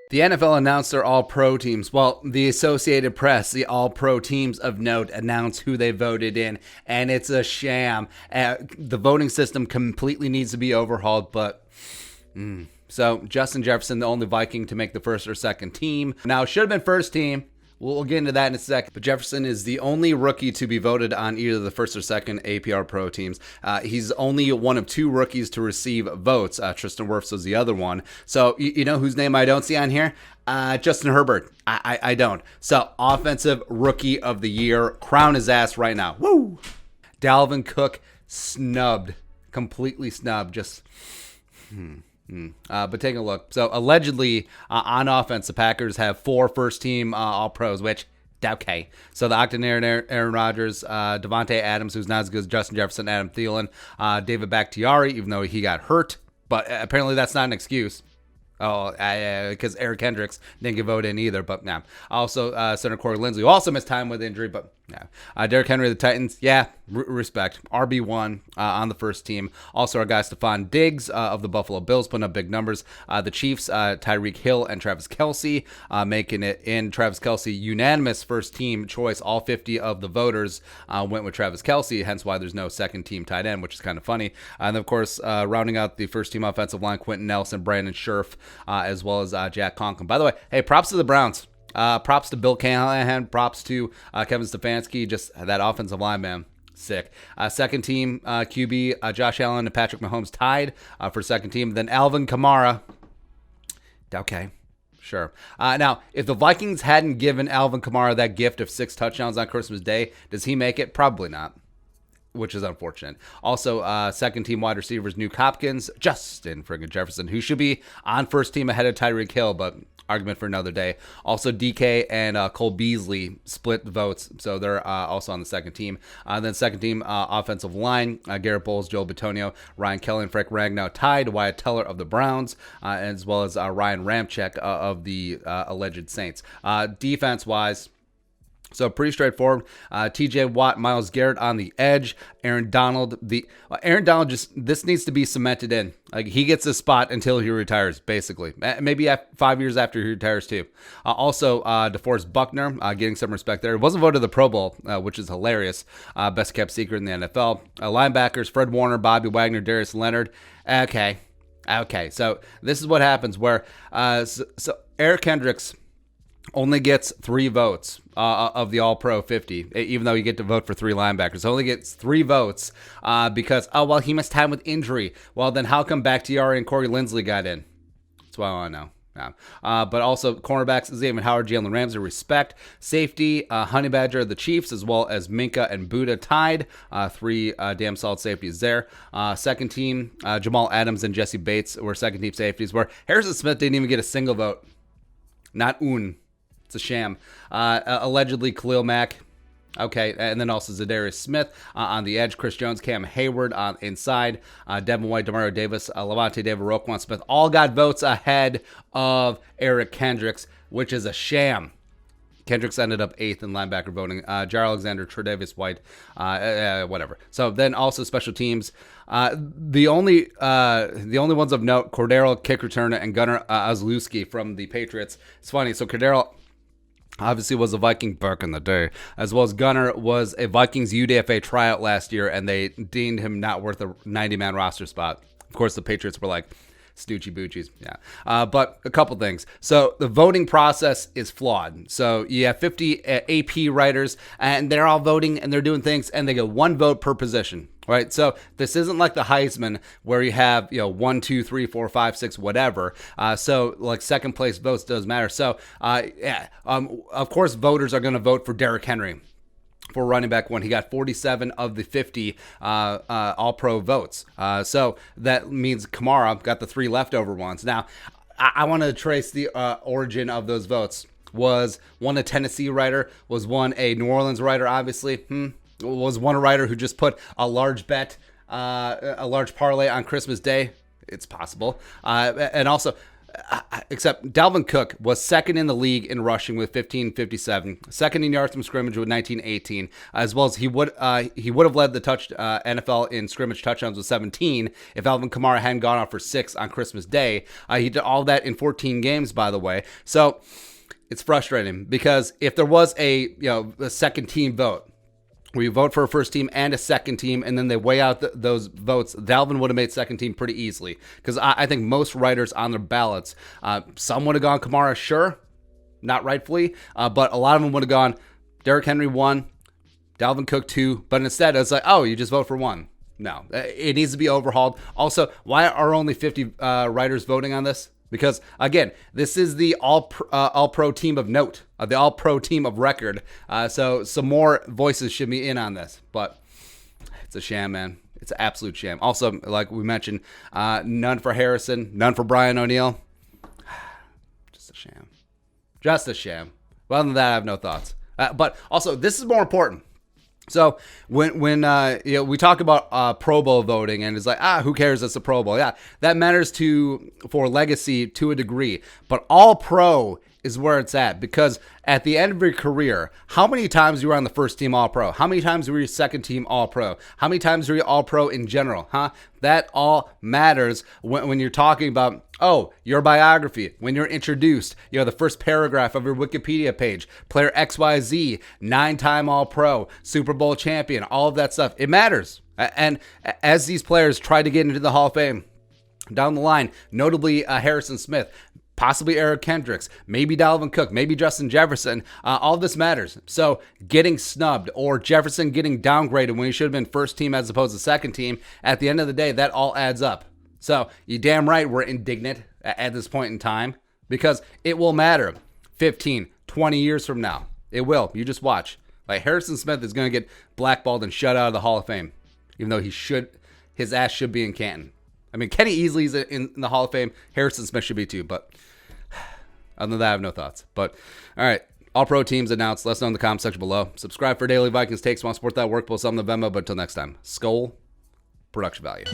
The NFL announced their all-pro teams. Well, the Associated Press, the all-pro teams of note, announced who they voted in, and it's a sham. The voting system completely needs to be overhauled, but... So, Justin Jefferson, the only Viking to make the first or second team. Now, it should have been first team. We'll get into that in a second. But Jefferson is the only rookie to be voted on either the first or second APR Pro teams. He's only one of two rookies to receive votes. Tristan Wirfs was the other one. So, you know whose name I don't see on here? Justin Herbert. I don't. So, Offensive Rookie of the Year. Crown his ass right now. Woo! Dalvin Cook, snubbed. Completely snubbed. Just... But take a look. So allegedly on offense, the Packers have 4 first-team All-Pros, which, okay. So the octogenarian Aaron Rodgers, Devontae Adams, who's not as good as Justin Jefferson, Adam Thielen, David Bakhtiari, even though he got hurt. But apparently that's not an excuse. Oh, because Eric Kendricks didn't get voted in either, but yeah. Also, Center Corey Linsley, who also missed time with injury, but yeah. Derrick Henry of the Titans, yeah, respect. RB1 on the first team. Also, our guy Stephon Diggs of the Buffalo Bills putting up big numbers. The Chiefs, Tyreek Hill and Travis Kelce making it in. Travis Kelce, unanimous first team choice. All 50 of the voters went with Travis Kelce, hence why there's no second team tight end, which is kind of funny. And of course, rounding out the first team offensive line, Quentin Nelson, Brandon Scherf, as well as Jack Conklin. By the way, hey, props to the Browns. Props to Bill Callahan. Props to Kevin Stefanski. Just that offensive line, man. Sick. Second team QB, Josh Allen and Patrick Mahomes tied for second team. Then Alvin Kamara. Okay. Sure. Now, if the Vikings hadn't given Alvin Kamara that gift of 6 touchdowns on Christmas Day, does he make it? Probably not, which is unfortunate. Also, second team wide receivers, Nuke Hopkins, Justin friggin' Jefferson, who should be on first team ahead of Tyreek Hill, but argument for another day. Also, DK and Cole Beasley split votes, so they're also on the second team. Then second team offensive line, Garrett Bowles, Joel Bitonio, Ryan Kelly, and Frank Ragnow tied. Wyatt Teller of the Browns, as well as Ryan Ramczyk of the alleged Saints. Defense-wise, so pretty straightforward. T.J. Watt, Myles Garrett on the edge. Aaron Donald. This needs to be cemented in. Like, he gets a spot until he retires, basically. Maybe 5 years after he retires too. Also, DeForest Buckner getting some respect there. It wasn't voted to the Pro Bowl, which is hilarious. Best kept secret in the NFL. Linebackers: Fred Warner, Bobby Wagner, Darius Leonard. Okay. So this is what happens where so Eric Kendricks only gets 3 votes of the All-Pro 50, even though you get to vote for 3 linebackers. Only gets 3 votes because, he missed time with injury. Well, then how come Bakhtiari and Corey Linsley got in? That's what I want to know. Yeah. But also cornerbacks, Xavier Howard, Jalen Ramsey, respect. Safety, Honey Badger of the Chiefs, as well as Minka and Buddha tied. 3 damn solid safeties there. Second team, Jamal Adams and Jesse Bates were second team safeties, where Harrison Smith didn't even get a single vote. Not un. It's a sham. Allegedly, Khalil Mack. Okay, and then also Zadarius Smith on the edge. Chris Jones, Cam Hayward on inside. Devin White, Demario Davis, Levante David, Roquan Smith all got votes ahead of Eric Kendricks, which is a sham. Kendricks ended up 8th in linebacker voting. Jair Alexander, Tre'Davious White, whatever. So then also special teams. The only ones of note: Cordero, kick returner, and Gunnar Ozlowski from the Patriots. It's funny. So Cordero obviously was a Viking back in the day, as well as Gunnar was a Vikings UDFA tryout last year, and they deemed him not worth a 90-man roster spot. Of course, the Patriots were like, Stoochie Boochies, yeah. But a couple things. So the voting process is flawed. So you have 50 AP writers, and they're all voting, and they're doing things, and they get 1 vote per position. Right, so this isn't like the Heisman where you have 1, 2, 3, 4, 5, 6, whatever. So like second place votes does matter. So of course voters are going to vote for Derrick Henry for running back 1. He got 47 of the 50 All-Pro votes. So that means Kamara got the 3 leftover ones. Now I want to trace the origin of those votes. Was one a Tennessee writer? Was one a New Orleans writer? Obviously. Was one a writer who just put a large bet, a large parlay on Christmas Day? It's possible. And also, except Dalvin Cook was second in the league in rushing with 1557, second in yards from scrimmage with 1918, as well as he would have led the NFL in scrimmage touchdowns with 17 if Alvin Kamara hadn't gone off for 6 on Christmas Day. He did all that in 14 games, by the way. So it's frustrating because if there was a second team vote, where you vote for a first team and a second team, and then they weigh out those votes, Dalvin would have made second team pretty easily. Because I think most writers on their ballots, some would have gone Kamara, sure, not rightfully, but a lot of them would have gone Derrick Henry 1, Dalvin Cook 2, but instead it's like, oh, you just vote for 1. No, it needs to be overhauled. Also, why are only 50 writers voting on this? Because, again, this is the all-pro team of note, the all-pro team of record. So some more voices should be in on this. But it's a sham, man. It's an absolute sham. Also, like we mentioned, none for Harrison, none for Brian O'Neill. Just a sham. Just a sham. Well, other than that, I have no thoughts. But also, this is more important. So when we talk about Pro Bowl voting and it's like, who cares? It's a Pro Bowl. Yeah, that matters for legacy to a degree. But All Pro is where it's at, because at the end of your career, how many times you were on the first team All Pro? How many times were you second team All Pro? How many times were you All Pro in general? That all matters when you're talking about, your biography, when you're introduced, the first paragraph of your Wikipedia page, player XYZ, 9-time All Pro, Super Bowl champion, all of that stuff. It matters. And as these players try to get into the Hall of Fame down the line, notably Harrison Smith, possibly Eric Kendricks, maybe Dalvin Cook, maybe Justin Jefferson, all of this matters. So getting snubbed or Jefferson getting downgraded when he should have been first team as opposed to second team, at the end of the day, that all adds up. So you damn right we're indignant at this point in time, because it will matter 15, 20 years from now. It will. You just watch. Like, Harrison Smith is going to get blackballed and shut out of the Hall of Fame, even though his ass should be in Canton. I mean, Kenny Easley's in the Hall of Fame. Harrison Smith should be too, but other than that, I have no thoughts. But, all right, all-pro teams announced. Let us know in the comment section below. Subscribe for daily Vikings takes. Want to support that work, post on November. But until next time, Skol, production value.